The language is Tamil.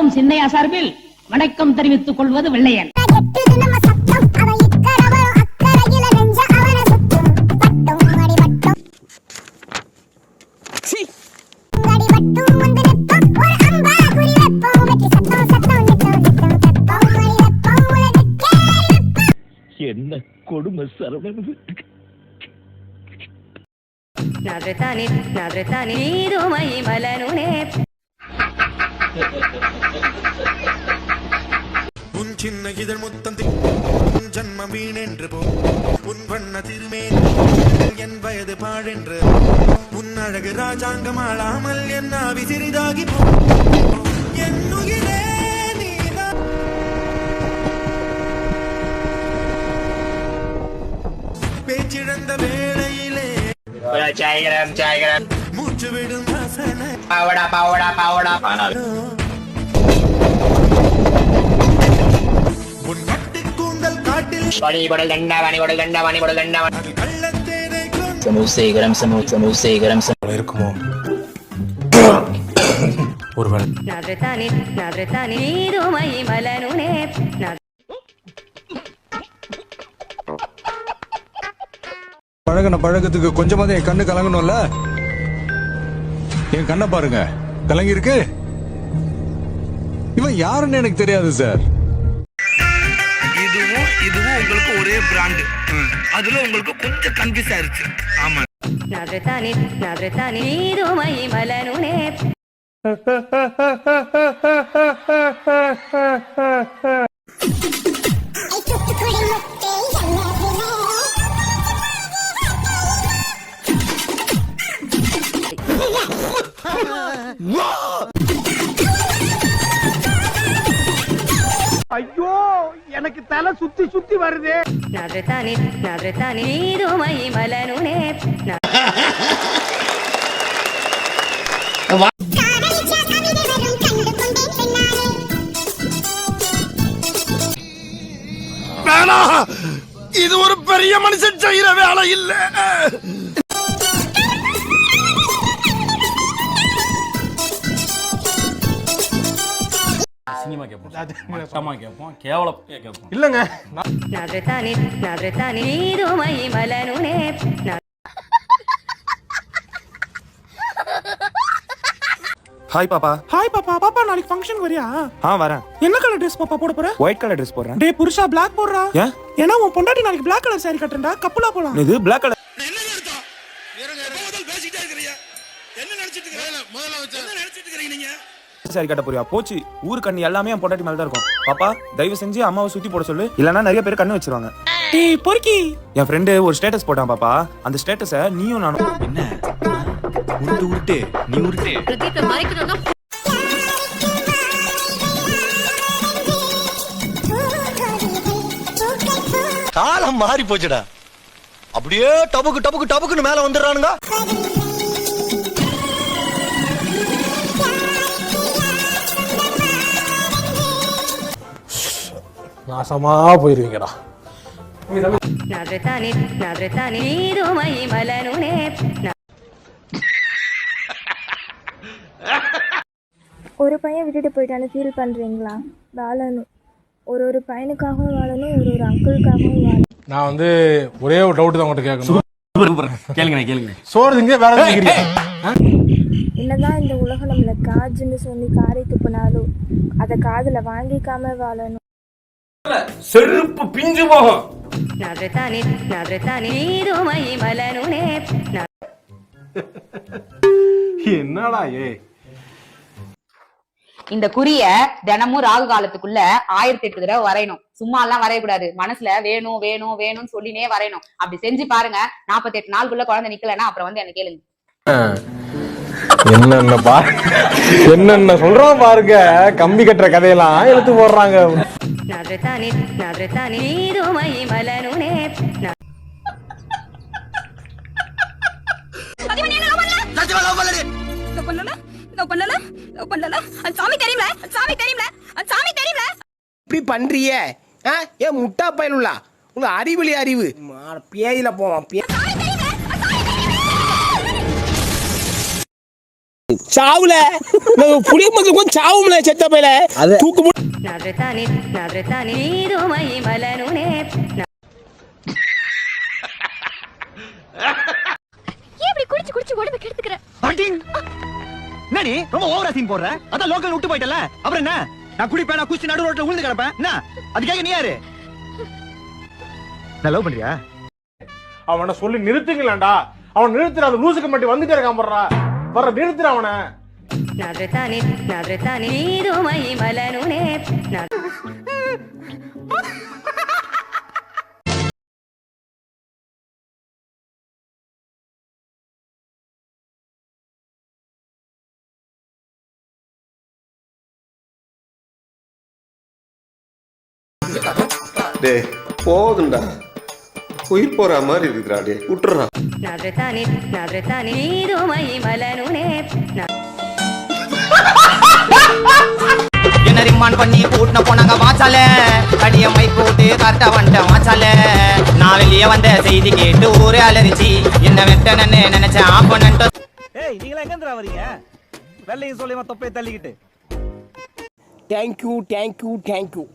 அனைவருக்கும் சின்னையா சார்பில் வணக்கம் தெரிவித்துக் கொள்வது வெள்ளையன். என்ன கொடுமை சரவணன். உன் சின்ன இதழ் முத்தம் உன் ஜன்மம் வீணென்று போ உன் வண்ண திருமே என் வயது பாழென்று உன் அழகு ராஜாங்கம் ஆளாமல் என் ஆவி சிறிதாகி போ என் உயிரே நீதான் பேச்சிழந்த வேளையிலே மூச்சு விடும் வாசனை உன் கட்டு கூந்தல் காட்டில் கள்ளத்தேரை இருக்குமோ ஒருவேளை பழகத்துக்கு கொஞ்சமாவது என் கண்ணு கலங்கணும்ல. என் கண்ணை பாருங்க, கலங்கி இருக்கு. இவன் யாருன்னு எனக்கு தெரியாது சார். இதுவும் உங்களுக்கு ஒரே பிராண்ட். அதுல உங்களுக்கு கொஞ்சம் கன்ஃபியூஸ் ஆயிருச்சு. ஆமா. ஐயோ, எனக்கு தலை சுத்தி சுத்தி வருது. இது ஒரு பெரிய மனுஷன் செய்யற வேலை இல்ல. சினிமா கேட்போம், மட்டமா கேட்போம், கேவலம் கேட்போம். இல்லங்க, ஹாய் பாப்பா. ஹாய் பாப்பா. பாப்பா நாளைக்கு ஃபங்க்ஷன் வரியா? வரேன். என்ன கலர் Dress பாப்பா போட போற? ஒயிட் கலர் Dress போடுறேன். டேய் புருஷா Black போடுறா. ஏன்? ஏன்னா உன் பொண்டாட்டி நாளைக்கு Black கலர் saree கட்டறடா. கப்புலா போலாம். இது Black கலர். என்ன அர்த்தம்? முதல்ல பேசிட்டே இருக்கீங்க. என்ன நினைச்சிட்டு இருக்கீங்க? முதல்ல என்ன நினைச்சிட்டு இருக்கீங்க நீங்க? சாரி கட்ட போறியா? போச்சு. ஊர் கண்ணு எல்லாமே என் பொண்டாட்டி மேல தான் இருக்கும். பாப்பா தயவு செஞ்சு அம்மாவை சுத்தி போட சொல்லு, இல்லனா நிறைய பேர் கண்ணு வச்சிருவாங்க. டேய் பொறுக்கி, என் ஃப்ரெண்டு ஒரு ஸ்டேட்டஸ் போட்டான் பாப்பா. அந்த ஸ்டேட்டஸை நீயும் நானும் என்ன உருட்டு நீ உருட்டு காலம் மாறி போச்சுடா. அப்படியே டபுக்குன்னு மேல வந்துடுறானுங்க. நாசமா போயிருவீங்கடா. ஒரு பையன் விட்டுட்டு போயிட்டான்னு ஃபீல் பண்றீங்களா? வாழணும், ஒரு பையனுக்காகவும் வாழணும், ஒரு அங்கிளுக்காகவும் வாழணும். நான் வந்து ஒரே ஒரு டவுட் தான் உங்கள்கிட்ட கேட்கணும். கேளுங்க. சோறு திங்க வேலை செஞ்சுக்கிறீங்க. என்னதான் இந்த உலகம் நம்மள காஜுன்னு சொல்லி காரை துப்புனாலும் அதை காதுல வாங்கிக்காம வாழணும். செருப்பு பிஞ்சு போகும். என்னடா இந்த குறிய தினமும் ராகு காலத்துக்குள்ள 1008 தடவை வரையணும். சும்மா எல்லாம் வரையக்கூடாது. மனசுல வேணும் வேணும் வேணும்னு சொல்லினே வரையணும். அப்படி செஞ்சு பாருங்க. 48 நாளுக்குள்ள குழந்தை நிக்கலன்னா அப்புறம் வந்து என்ன கேளுங்க. என்னென்ன சொல்றோம் பாருங்க. கம்பி கட்டுற கதையெல்லாம் எடுத்து போடுறாங்க. இப்படி பண்றியே ஏன் முட்டா பயனுள்ளா? உங்க அறிவுலி அறிவு பேயில போவான். சாவுல புளிய மக்களுக்கும் சாவும்ல செத்த பையில தூக்கு குடிச்சு குடிச்சு உடம்பு கெடுத்துக்கிற என்னடி ரொம்ப ஓவரா சீன் போடுற அதான் லோக்கல் விட்டு போயிட்டல அப்புறம் என்ன நான் குடிப்பேன் நான் குடிச்சு நடு ரோட்ல விழுந்து கிடப்பேன் என்ன அதுக்காக நீ யாரு நான் லவ் பண்றியா அவனை சொல்லி நிறுத்துங்களேன்டா. அவன் நிறுத்துற அந்த லூசுக்கு மட்டும் வந்துட்டே இருக்கான் போடுறா. வர நிறுத்துற அவனை. டேய் போதுண்டா, உயிர் போற மாதிரி இருக்குடா. டே விட்டுறா. என்ன ரிமாண்ட் பண்ணி கூட்டின போனாங்க மாச்சால கடிய மை போட்டு கரெக்டா வந்துட்டேன் மாச்சால. நான் வெளியே வந்த செய்தி கேட்டு ஊரே அலறிச்சு என்ன வெட்டனன்னு நினைச்சேன் ஆப்பனன்ட்டு. ஏய் நீங்களா எங்கேந்திரா வரீங்க? வெள்ளையும் சொல்லியமா தொப்பையை தள்ளிக்கிட்டு. Thank you thank you thank you.